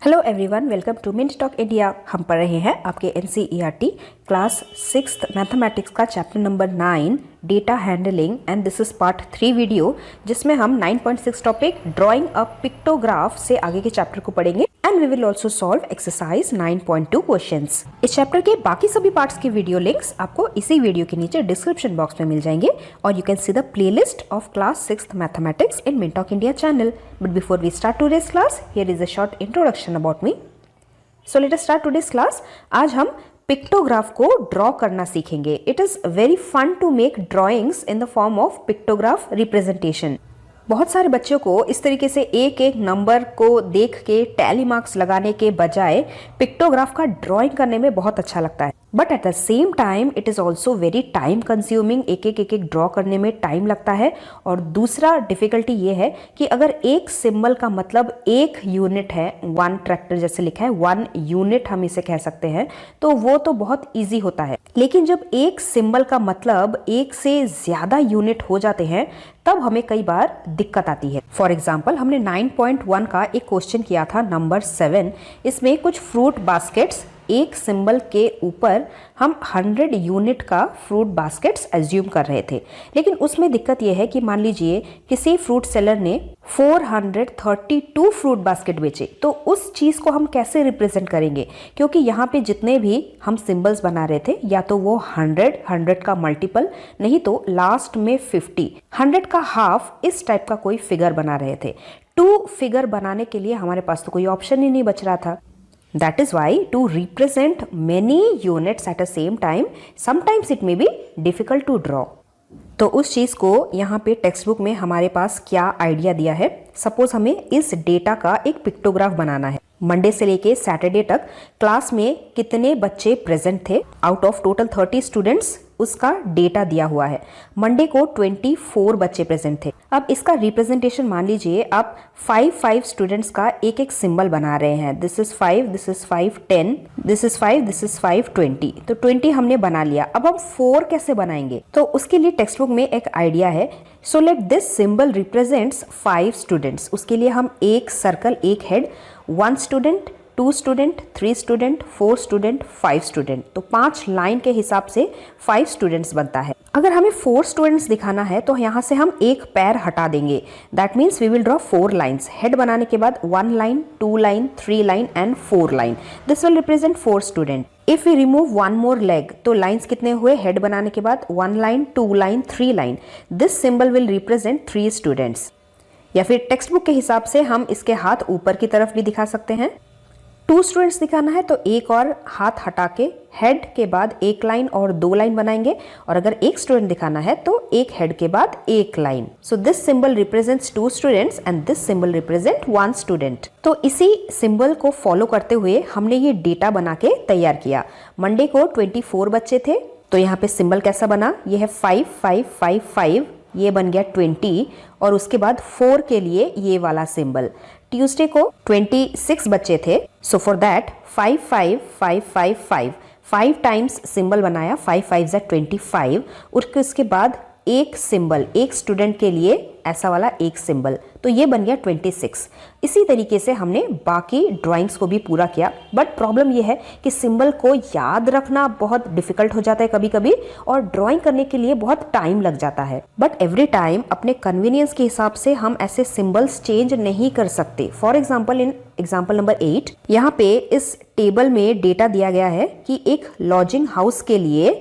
Hello everyone, welcome to Mint Talk India. हम पढ़ रहे हैं आपके एनसीईआरटी क्लास 6th मैथमेटिक्स का chapter number 9 data handling and this is part 3 video, जिसमें हम 9.6 टॉपिक ड्राइंग अ पिक्टोग्राफ से आगे के चैप्टर को पढ़ेंगे and we will also solve exercise 9.2 questions. इस चैप्टर के बाकी सभी पार्ट्स के वीडियो लिंक्स आपको इसी वीडियो के नीचे डिस्क्रिप्शन बॉक्स में मिल जाएंगे और you can see the playlist of class 6th mathematics in Mint Talk India channel. But before we start today's class, here is a short introduction about me. So let us start today's class. आज हम pictograph को draw करना सीखेंगे। It is very fun to make drawings in the form of pictograph representation. बहुत सारे बच्चों को इस तरीके से एक एक नंबर को देख के टैली मार्क्स लगाने के बजाय पिक्टोग्राफ का ड्राइंग करने में बहुत अच्छा लगता है, but at the same time it is also very time consuming. एक एक ड्रॉ करने में टाइम लगता है। और दूसरा डिफिकल्टी ये है कि अगर एक सिंबल का मतलब एक यूनिट है, वन ट्रैक्टर जैसे लिखा है, 1 यूनिट हम इसे कह सकते हैं, तो वो तो बहुत ईजी होता है। लेकिन जब एक सिंबल का मतलब एक से ज्यादा यूनिट हो जाते हैं तब हमें कई बार दिक्कत आती है। फॉर एग्जाम्पल, हमने 9.1 का एक क्वेश्चन किया था नंबर 7। इसमें कुछ फ्रूट बास्केट्स, एक सिंबल के ऊपर हम 100 यूनिट का फ्रूट बास्केट्स एज्यूम कर रहे थे। लेकिन उसमें दिक्कत यह है कि मान लीजिए किसी फ्रूट सेलर ने 432 फ्रूट बास्केट बेचे, तो उस चीज को हम कैसे रिप्रेजेंट करेंगे? क्योंकि यहाँ पे जितने भी हम सिंबल्स बना रहे थे, या तो वो 100 का मल्टीपल, नहीं तो लास्ट में 50, 100 का हाफ, इस टाइप का कोई फिगर बना रहे थे। 2 फिगर बनाने के लिए हमारे पास तो कोई ऑप्शन ही नहीं बच रहा था। That is why to represent many units at the same time, sometimes it may be difficult to draw. तो उस चीज को यहाँ पे टेक्स्ट बुक में हमारे पास क्या आइडिया दिया है। सपोज हमें इस डेटा का एक पिक्टोग्राफ बनाना है। मंडे से लेके सैटरडे तक क्लास में कितने बच्चे प्रेजेंट थे, आउट ऑफ टोटल 30 स्टूडेंट्स उसका डेटा दिया हुआ है। मंडे को 24 बच्चे प्रेजेंट थे। अब इसका रिप्रेजेंटेशन मान लीजिए आप 5 स्टूडेंट्स का एक एक सिंबल बना रहे हैं। This is 5, this is 5, 10, this is 5, this is 5, 20। तो 20 हमने बना लिया। अब हम 4 कैसे बनाएंगे? तो उसके लिए टेक्स्ट बुक में एक आइडिया है। So let this symbol represents 5 students. उसके लिए हम एक सर्कल, एक head, 1 student, 2 student, 3 student, 4 student, 5 student. तो 5 लाइन के हिसाब से 5 स्टूडेंट्स बनता है। अगर हमें 4 स्टूडेंट्स दिखाना है तो यहाँ से हम एक पैर हटा देंगे। That means we will draw 4 lines. Head बनाने के बाद 1 line, 2 line, 3 line and 4 line. This will represent 4 student. If we remove 1 more leg, तो लाइन्स कितने हुए? हेड बनाने के बाद 1 line, 2 line, 3 line. This symbol will represent 3 students. या फिर टेक्स्ट बुक के हिसाब से हम इसके हाथ ऊपर की तरफ भी दिखा सकते हैं। 2 स्टूडेंट्स दिखाना है तो एक और हाथ हटा के हेड के बाद 1 लाइन और 2 लाइन बनाएंगे। और अगर 1 स्टूडेंट दिखाना है तो एक हेड के बाद 1 line. So this symbol represents 2 students and this symbol represent 1 student. तो इसी सिंबल को फॉलो करते हुए हमने ये डेटा बना के तैयार किया। मंडे को 24 बच्चे थे, तो यहाँ पे सिंबल कैसा बना? ये है 5, 5, 5, 5, ये बन गया 20, और उसके बाद 4 के लिए ये वाला सिंबल। ट्यूसडे को 26 बच्चे थे, so for that 5, 5, 5, 5, 5, 5 times symbol बनाया। 5 5 25। उसके बाद एक सिंबल, एक स्टूडेंट के लिए ऐसा वाला एक सिंबल, तो ये बन गया 26। इसी तरीके से हमने बाकी ड्राइंग्स को भी पूरा किया। बट प्रॉब्लम ये है कि सिंबल को याद रखना बहुत डिफिकल्ट हो जाता है कभी कभी, और ड्राइंग करने के लिए बहुत टाइम लग जाता है। बट एवरी टाइम अपने कन्वीनियंस के हिसाब से हम ऐसे सिंबल्स चेंज नहीं कर सकते। For example, in example number 8, यहाँ पे इस टेबल में डेटा दिया गया है कि एक लॉजिंग हाउस के लिए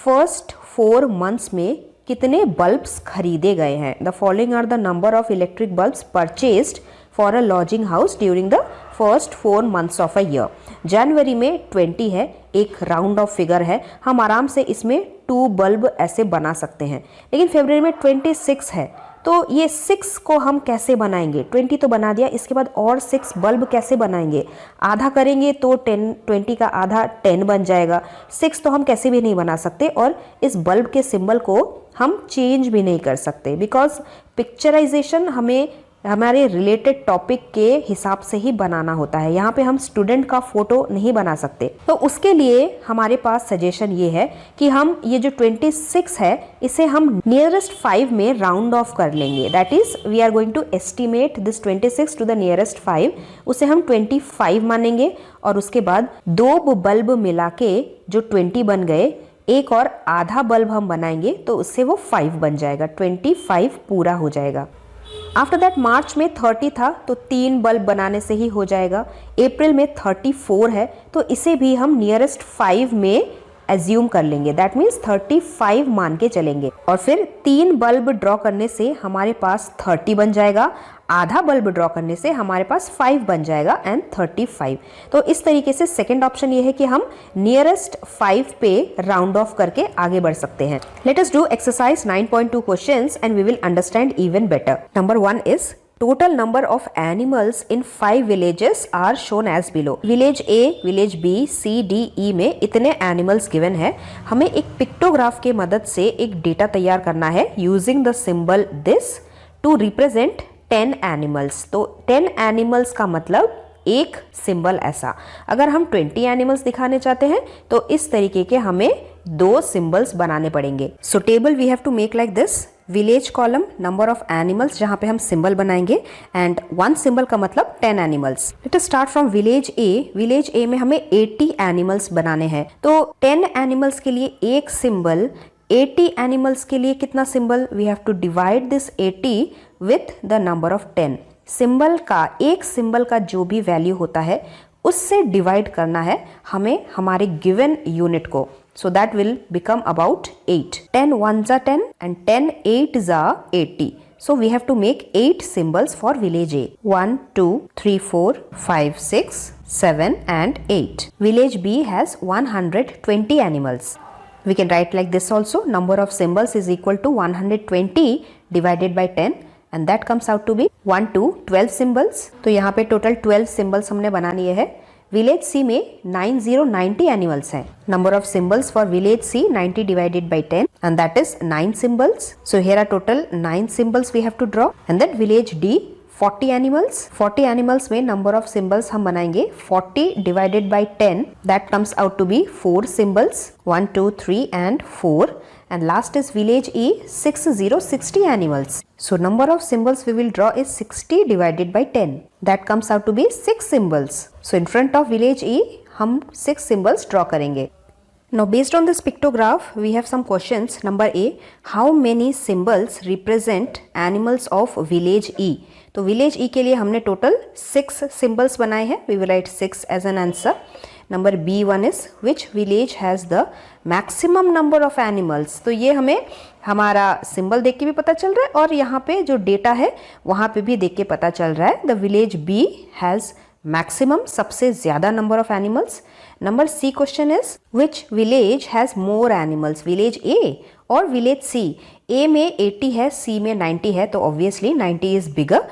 फर्स्ट 4 मंथ्स में कितने बल्ब्स खरीदे गए हैं। The following are the number of electric bulbs purchased for a lodging house during the first 4 months of a year. जनवरी में 20 है, एक राउंड ऑफ फिगर है, हम आराम से इसमें 2 बल्ब ऐसे बना सकते हैं। लेकिन फरवरी में 26 है, तो ये 6 को हम कैसे बनाएंगे? 20 तो बना दिया, इसके बाद और 6 बल्ब कैसे बनाएंगे? आधा करेंगे तो 20 का आधा 10 बन जाएगा। 6 तो हम कैसे भी नहीं बना सकते, और इस बल्ब के सिंबल को हम चेंज भी नहीं कर सकते, बिकॉज पिक्चराइजेशन हमें हमारे रिलेटेड टॉपिक के हिसाब से ही बनाना होता है। यहाँ पे हम स्टूडेंट का फोटो नहीं बना सकते। तो उसके लिए हमारे पास सजेशन ये है कि हम ये जो 26 है इसे हम नियरेस्ट 5 में राउंड ऑफ कर लेंगे। That is we are going to estimate this 26 to the nearest 5, उसे हम 25 मानेंगे और उसके बाद 2 बल्ब मिला के जो 20 बन गए, एक और आधा बल्ब हम बनाएंगे तो उससे वो 5 बन जाएगा, 25 पूरा हो जाएगा। आफ्टर दैट मार्च में 30 था तो 3 बल्ब बनाने से ही हो जाएगा। अप्रैल में 34 है तो इसे भी हम नियरेस्ट 5 में एज्यूम कर लेंगे, दैट मीन्स 35 मान के चलेंगे। और फिर 3 बल्ब ड्रॉ करने से हमारे पास 30 बन जाएगा, आधा बल्ब ड्रॉ करने से हमारे पास 5 बन जाएगा एंड 35। तो इस तरीके से सेकेंड ऑप्शन ये है कि हम नियरेस्ट 5 पे राउंड ऑफ करके आगे बढ़ सकते हैं। Let us do exercise 9.2 questions and we will understand even better. Number 1 is total number of animals in 5 villages are shown as below। Village A, village B, C, D, E में इतने animals given है। हमें एक pictograph के मदद से एक data तैयार करना है using the symbol this to represent 10 animals. तो 10 एनिमल्स का मतलब एक सिंबल ऐसा। अगर हम 20 एनिमल्स दिखाने चाहते हैं तो इस तरीके के हमें 2 सिंबल्स बनाने पड़ेंगे। So table we have to make like this, village column, number of animals जहां पे हम सिंबल बनाएंगे एंड 1 सिंबल का मतलब 10 animals. Let us start from village A. Village A में हमें 80 एनिमल्स बनाने हैं तो 10 एनिमल्स के लिए एक सिंबल, 80 एनिमल्स के लिए कितना symbol, we have to divide this 80 with the number of 10। Symbol का, एक सिंबल का जो भी वैल्यू होता है उससे डिवाइड करना है हमें हमारे गिवन यूनिट को। So that will become about 8. 10 ones are 10 and 10 8s are 80. So we have to make 8 symbols for village A. 1, 2, 3, 4, 5, 6, 7 and 8. Village B has 120 animals. We can write like this also. Number of symbols is equal to 120 divided by 10 and that comes out to be 1 to 12 symbols. तो यहाँ पे total 12 symbols हमने बना लिए है। Village सी में 90 animals हैं। Number of symbols for village C 90 divided by 10 and that is 9 symbols. So here are total 9 symbols we have to draw. And then village D 40 animals. 40 animals में number of symbols हम बनाएंगे 40 divided by 10, that comes out to be 4 symbols, 1 2 3 and 4। and last is village E 60 animals. So number of symbols we will draw is 60 divided by 10, that comes out to be 6 symbols. So in front of village E हम 6 symbols draw करेंगे। Now based on this pictograph we have some questions. Number A, how many symbols represent animals of village E? तो village E के लिए हमने total 6 symbols बनाए हैं। We will write 6 as an answer. Number B1 is which village has the maximum number of animals। तो ये हमें हमारा सिंबल देख के भी पता चल रहा है और यहाँ पे जो डेटा है वहाँ पे भी देख के पता चल रहा है। The village B has maximum, सबसे ज़्यादा number of animals. Number C question is which village has more animals, village A और विलेज C। A में 80 है, C में 90 है तो obviously 90 is bigger.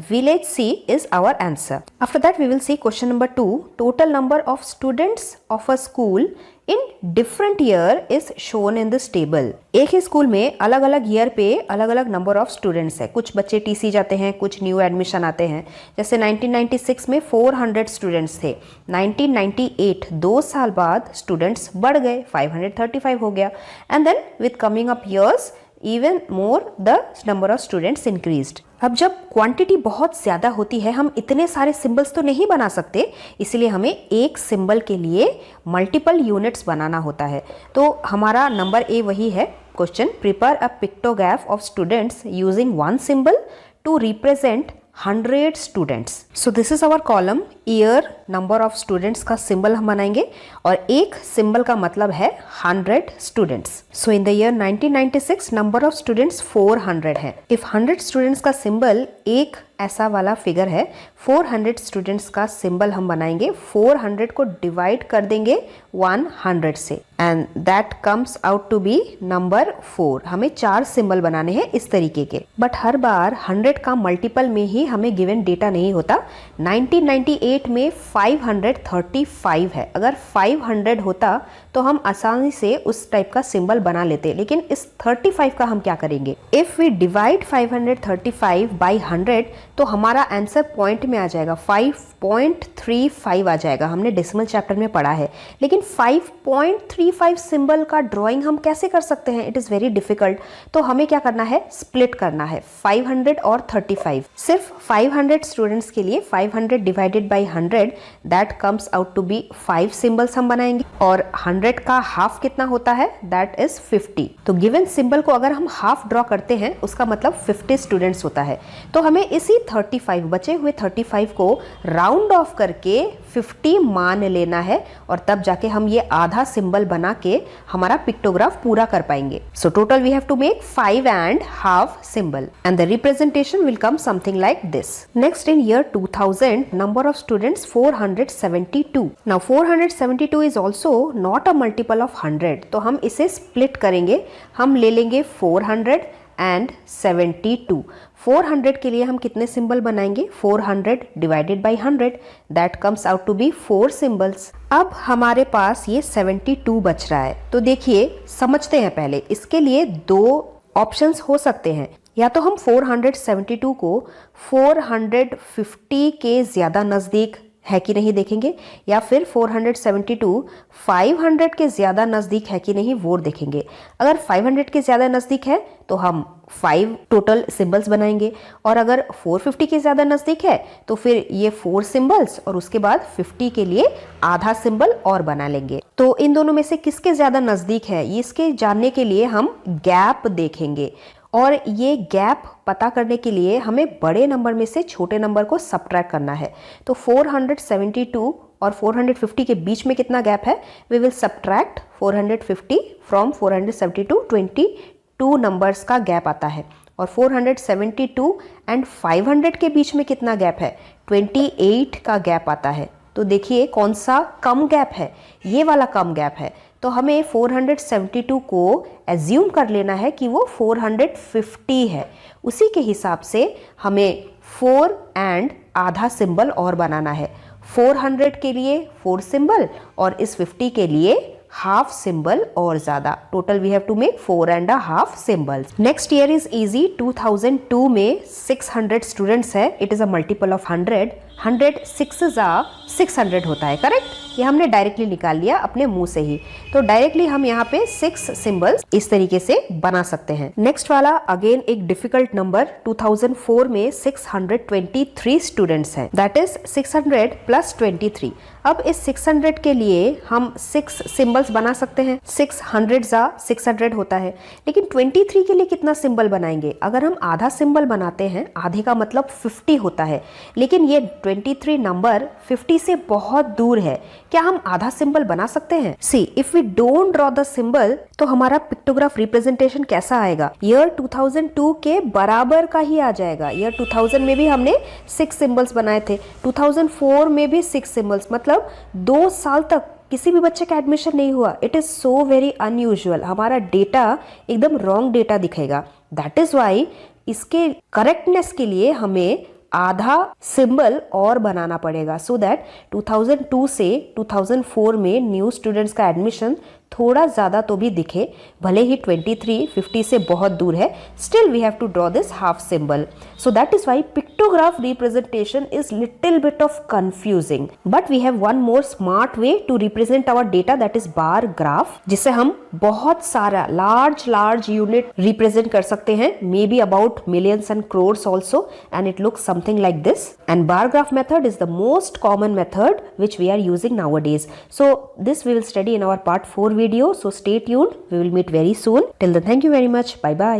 Village C is our answer. After that we will see question number 2. Total number of students of a school in different year is shown in this table. एक ही school में अलग अलग year पे अलग अलग number of students है। कुछ बच्चे TC जाते हैं, कुछ न्यू एडमिशन आते हैं। जैसे 1996 में 400 स्टूडेंट्स थे। 1998 2 साल बाद स्टूडेंट्स बढ़ गए, 535 हो गया। And then with coming up years even more the number of students increased. अब जब क्वांटिटी बहुत ज़्यादा होती है हम इतने सारे सिंबल्स तो नहीं बना सकते, इसलिए हमें एक सिंबल के लिए मल्टीपल यूनिट्स बनाना होता है। तो हमारा नंबर ए वही है question, prepare a pictograph of students using 1 symbol to represent 100 students. So this is our column, year, number of students का सिंबल हम बनाएंगे और एक सिंबल का मतलब है 100 students. So in the year 1996 number of students 400 है। इफ 100 स्टूडेंट्स का सिंबल एक ऐसा वाला फिगर है, 400 स्टूडेंट्स का सिंबल हम बनाएंगे, 400 को डिवाइड कर देंगे 100 से and that comes out to be number 4। हमें 4 सिंबल बनाने हैं इस तरीके के, बट हर बार 100 का मल्टीपल में ही हमें गिवन डेटा नहीं होता। 1998 में 535 है, अगर 500 होता तो हम आसानी से उस टाइप का सिंबल बना लेते। लेकिन इस 35 का हम क्या करेंगे? इफ वी डिवाइड 535 बाई 100 तो हमारा आंसर पॉइंट में आ जाएगा, 5.35 आ जाएगा। हमने डेसिमल चैप्टर में पढ़ा है। लेकिन 5.35 सिंबल का ड्राइंग हम कैसे कर सकते हैं? It is very difficult. तो हमें क्या करना है? स्प्लिट करना है 500 और 35। सिर्फ 500 स्टूडेंट्स के लिए 500 divided by 100 that comes out to be 5 symbols हम बनाएंगे। और 100 का हाफ कितना होता है? That is 50। तो गिवन सिंबल को अगर हम हाफ ड्रॉ करते हैं उसका मतलब 50 स्टूडेंट्स होता है। तो हमें इसी 35 बचे हुए 35 को राउंड ऑफ करके 50 मान लेना है और तब जाके हम ये आधा सिंबल बना के हमारा पिक्टोग्राफ पूरा कर पाएंगे। So total we have to make 5 and half symbol and the representation will come something like this. Next, in year 2000 number of students 472. Now 472 is also not a multiple of 100. तो हम इसे split करेंगे। हम ले लेंगे 400 and 72. 400 के लिए हम कितने सिंबल बनाएंगे? 400 divided by 100 that comes out to be 4 symbols. अब हमारे पास ये 72 बच रहा है। तो देखिए, समझते हैं पहले। इसके लिए दो ऑप्शंस हो सकते हैं। या तो हम 472 को 450 के ज़्यादा नज़दीक है कि नहीं देखेंगे, या फिर 472 500 के ज़्यादा नज़दीक है कि नहीं वो देखेंगे। अगर 500 के ज़्यादा नज़दीक है तो हम 5 टोटल सिंबल्स बनाएंगे, और अगर 450 के ज़्यादा नज़दीक है तो फिर ये 4 सिंबल्स और उसके बाद 50 के लिए आधा सिंबल और बना लेंगे। तो इन दोनों में से किसके ज़्यादा नज़दीक है, इसके जानने के लिए हम गैप देखेंगे। और ये गैप पता करने के लिए हमें बड़े नंबर में से छोटे नंबर को सबट्रैक्ट करना है। तो 472 और 450 के बीच में कितना गैप है? We will subtract 450 from 472, 22 numbers का गैप आता है। और 472 एंड 500 के बीच में कितना गैप है? 28 का गैप आता है। तो देखिए कौन सा कम गैप है? ये वाला कम गैप है। तो हमें 472 को एज्यूम कर लेना है कि वो 450 है। उसी के हिसाब से हमें 4 एंड आधा सिंबल और बनाना है। 400 के लिए 4 सिंबल और इस 50 के लिए हाफ सिंबल और ज्यादा। Total we have to make 4 and a half symbols. Next year is easy. 2002 में 600 स्टूडेंट्स है। It is a multiple of 100। 100 600 होता है, करेक्ट? ये हमने डायरेक्टली निकाल लिया अपने मुंह से ही। तो डायरेक्टली हम यहाँ पे 6 सिंबल्स इस तरीके से बना सकते हैं। नेक्स्ट वाला अगेन एक डिफिकल्ट नंबर। 2004 में 623 स्टूडेंट्स हैं। That is 600 plus 23। अब इस 600 के लिए हम 6 सिंबल्स बना सकते हैं। 600 जा 600 होता है। लेकिन 23 के लिए कितना सिंबल बनाएंगे? अगर हम आधा सिंबल बनाते हैं, आधे का मतलब 50 होता है, लेकिन ये 23 नंबर 50 से बहुत दूर है। क्या हम आधा सिंबल बना सकते हैं? See, if we don't draw the symbol तो हमारा पिक्टोग्राफ रिप्रेजेंटेशन कैसा आएगा? ईयर 2002 के बराबर का ही आ जाएगा। ईयर 2000 में भी हमने 6 सिंबल्स बनाए थे, 2004 में भी 6 सिंबल्स। मतलब 2 साल तक किसी भी बच्चे का एडमिशन नहीं हुआ। It is so very unusual. हमारा डेटा एकदम रॉन्ग डेटा दिखेगा। दैट इज वाई इसके करेक्टनेस के लिए हमें आधा सिंबल और बनाना पड़ेगा, सो दैट 2002 से 2004 में न्यू स्टूडेंट्स का एडमिशन थोड़ा ज़्यादा तो भी दिखे। भले ही 23 50 से बहुत दूर है, still we have to draw this half symbol. So that is why pictograph representation is little bit of confusing, but we have one more smart way to represent our data, that is bar graph, जिससे हम बहुत सारा large unit represent कर सकते हैं, may be about millions and crores also, and it looks something like this. And bar graph method is the most common method which we are using nowadays. So this we will study in our part 4 video. So stay tuned. We will meet very soon. Till then, thank you very much. Bye bye.